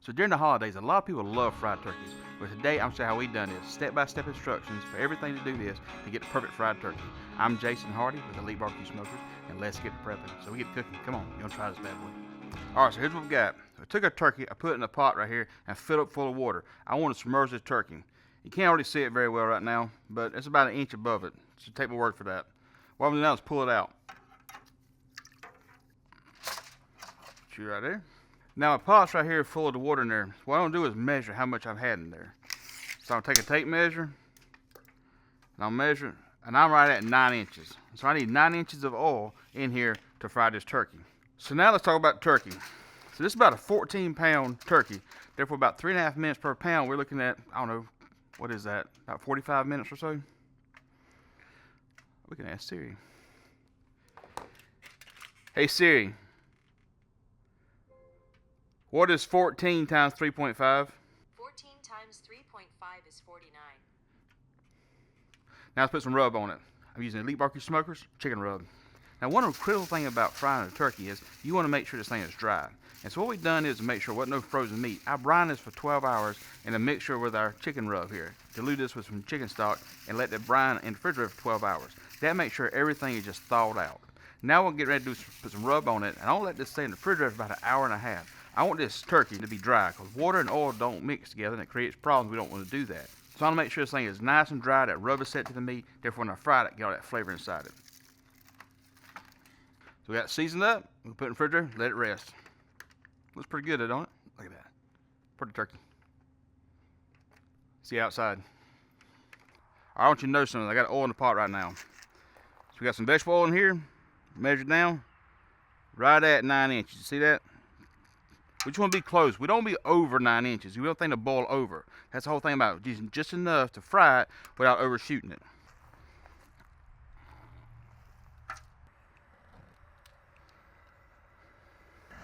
So during the holidays, a lot of people love fried turkeys. But today, I'm showing how we done this. Step-by-step instructions for everything to do this to get the perfect fried turkey. I'm Jason Hardy with Elite BBQ Smokers, and let's get to prepping. So we get cooking. Come on, you're gonna try this bad boy. All right, so here's what we got. I took a turkey, I put it in a pot right here, and filled it full of water. I want to submerge this turkey. You can't already see it very well right now, but it's about an inch above it. So take my word for that. What I'm gonna do now is pull it out. Shoot right there. Now my pot's right here full of the water in there. What I'm gonna do is measure how much I've had in there. So I'm gonna take a tape measure, and I'll measure it, and I'm right at 9 inches. So I need 9 inches of oil in here to fry this turkey. So now let's talk about turkey. So this is about a 14-pound turkey. Therefore, about 3.5 minutes per pound. We're looking at, I don't know, what is that? About 45 minutes or so. We can ask Siri. Hey Siri. What is 14 times 3.5? 14 times 3.5 is 49. Now let's put some rub on it. I'm using Elite BBQ Smokers chicken rub. Now one of the critical things about frying a turkey is you want to make sure this thing is dry. And so what we've done is to make sure there wasn't no frozen meat. I brine this for 12 hours in a mixture with our chicken rub here. Dilute this with some chicken stock and let that brine in the refrigerator for 12 hours. That makes sure everything is just thawed out. Now we'll get ready to put some rub on it, and I'll let this stay in the refrigerator for about an hour and a half. I want this turkey to be dry because water and oil don't mix together and it creates problems. We don't want to do that. So I want to make sure this thing is nice and dry, that rub is set to the meat, therefore when I fry it, get all that flavor inside it. So we got it seasoned up, we'll put it in the refrigerator, let it rest. Looks pretty good, don't it? Look at that. Pretty turkey. See outside. I want you to know something. I got oil in the pot right now. So we got some vegetable oil in here, measured down, right at 9 inches. You see that? We just want to be close. We don't want to be over 9 inches. We don't think to boil over. That's the whole thing about it. Using just enough to fry it without overshooting it.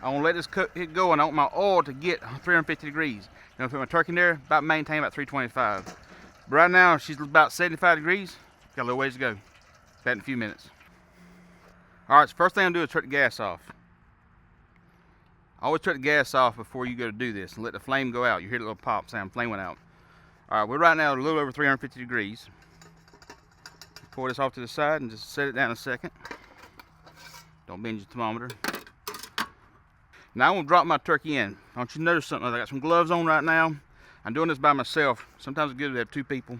I want to let this get going. I want my oil to get 350 degrees. Then I'll put my turkey in there, maintain about 325. But right now, she's about 75 degrees. Got a little ways to go. That in a few minutes. All right, so first thing I'm gonna do is turn the gas off. I always turn the gas off before you go to do this and let the flame go out. You hear the little pop sound, flame went out. All right, we're right now a little over 350 degrees. Pour this off to the side and just set it down a second. Don't bend your thermometer. Now I'm gonna drop my turkey in. I want you to notice something. I got some gloves on right now. I'm doing this by myself. Sometimes it's good to have two people.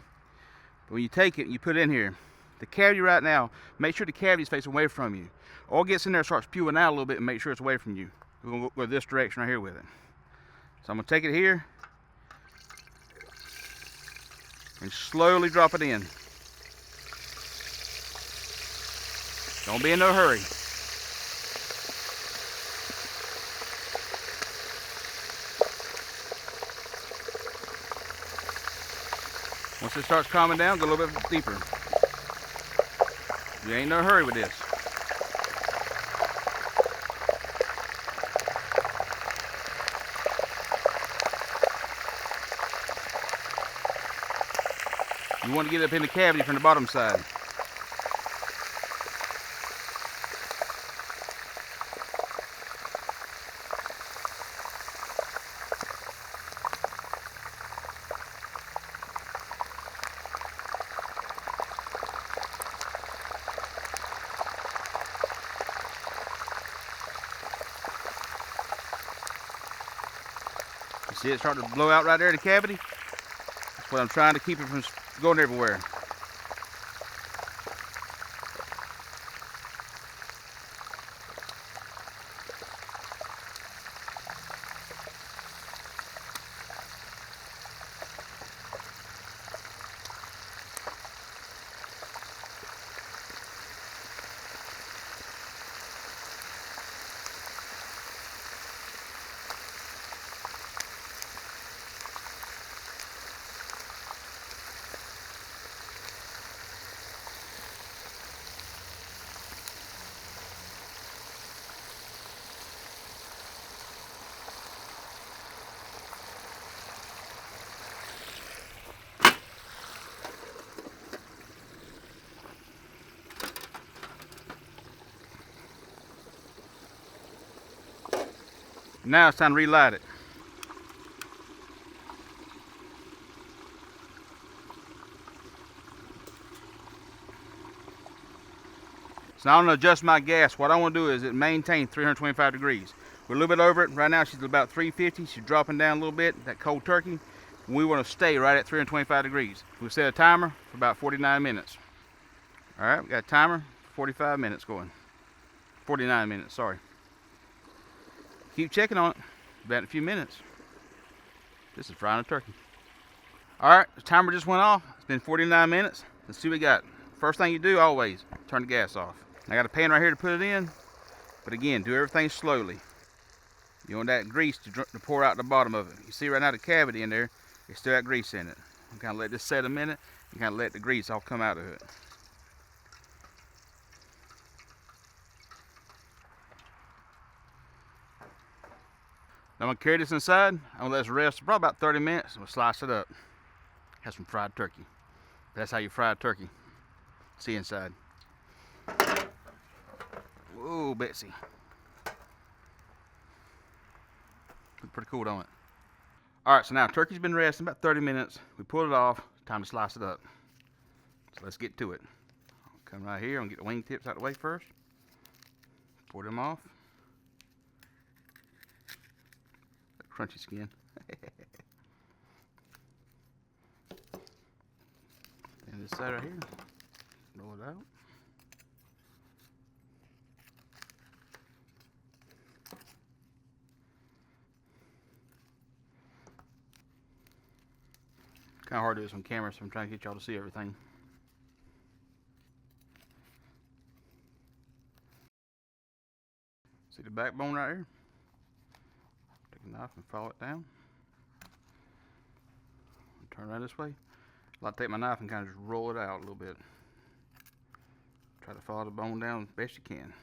But when you take it and you put it in here, the cavity right now, make sure the cavity is facing away from you. Oil gets in there, starts spewing out a little bit, and make sure it's away from you. We're gonna go this direction right here with it. So I'm gonna take it here and slowly drop it in. Don't be in no hurry. Once it starts calming down, go a little bit deeper. You ain't no hurry with this. You want to get up in the cavity from the bottom side. You see it starting to blow out right there in the cavity? That's what I'm trying to keep it from going everywhere. Now it's time to relight it. So now I'm gonna adjust my gas. What I want to do is it maintain 325 degrees. We're a little bit over it. Right now she's about 350. She's dropping down a little bit, that cold turkey. We want to stay right at 325 degrees. We'll set a timer for about 49 minutes. All right, we got a timer, 45 minutes going. 49 minutes, sorry. Keep checking on it. About in a few minutes. This is frying a turkey. All right, the timer just went off. It's been 49 minutes. Let's see what we got. First thing you do, always, turn the gas off. I got a pan right here to put it in. But again, do everything slowly. You want that grease to pour out the bottom of it. You see right now the cavity in there, there's still got grease in it. You kind of let this set a minute, and kind of let the grease all come out of it. Now I'm gonna carry this inside. I'm gonna let this rest for probably about 30 minutes, and we'll slice it up. Have some fried turkey. That's how you fry a turkey. See inside. Whoa, Betsy. Look pretty cool, don't it? All right, so now turkey's been resting about 30 minutes. We pulled it off. Time to slice it up. So let's get to it. I'll come right here and get the wing tips out of the way first. Pour them off. That crunchy skin. And this side right here. Roll it out. Kind of hard to do this on camera, so I'm trying to get y'all to see everything. See the backbone right here? Take a knife and follow it down. Turn right this way. I like to take my knife and kind of just roll it out a little bit. Try to follow the bone down as best you can.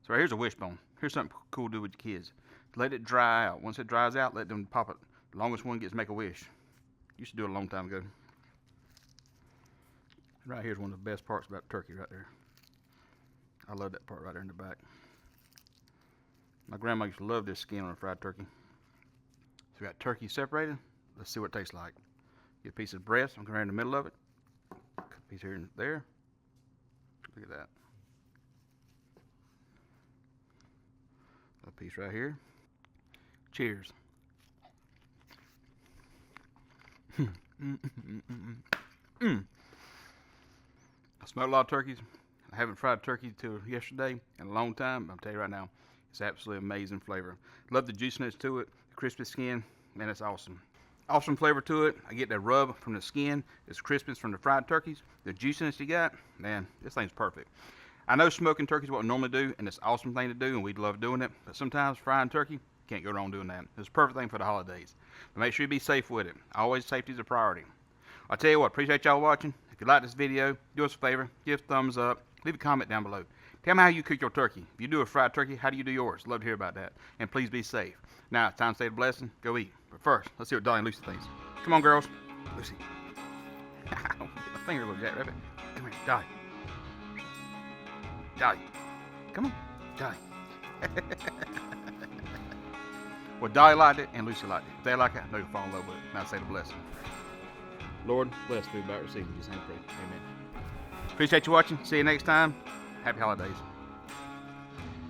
So right here's a wishbone. Here's something cool to do with your kids. Let it dry out. Once it dries out, let them pop it. The longest one gets make a wish. Used to do it a long time ago. Right here's one of the best parts about turkey right there. I love that part right there in the back. My grandma used to love this skin on a fried turkey. So we got turkey separated. Let's see what it tastes like. Get a piece of breast. I'm going right in the middle of it. Cut a piece here and there. Look at that. A piece right here. Cheers. I smoked a lot of turkeys. I haven't fried turkey till yesterday in a long time, but I'll tell you right now, it's absolutely amazing flavor. Love the juiciness to it, the crispy skin, man, it's awesome. Awesome flavor to it. I get that rub from the skin, this crispness from the fried turkeys, the juiciness you got, man, this thing's perfect. I know smoking turkey is what we normally do, and it's an awesome thing to do, and we love doing it, but sometimes frying turkey, can't go wrong doing that. It's a perfect thing for the holidays. But make sure you be safe with it. Always safety is a priority. I'll tell you what, appreciate y'all watching. If you like this video, do us a favor, give a thumbs up, leave a comment down below. Tell me how you cook your turkey. If you do a fried turkey, how do you do yours? Love to hear about that. And please be safe. Now it's time to say the blessing. Go eat. But first, let's see what Dolly and Lucy thinks. Come on, girls. Lucy. Get my finger, little jackrabbit. Come here, Dolly. Dolly. Come on, Dolly. Well, Dolly liked it and Lucy liked it. If they like it, I know you'll fall in love with it. Now say the blessing. Lord, bless food by receiving. Jesus' name, pray. Amen. Appreciate you watching. See you next time. Happy holidays.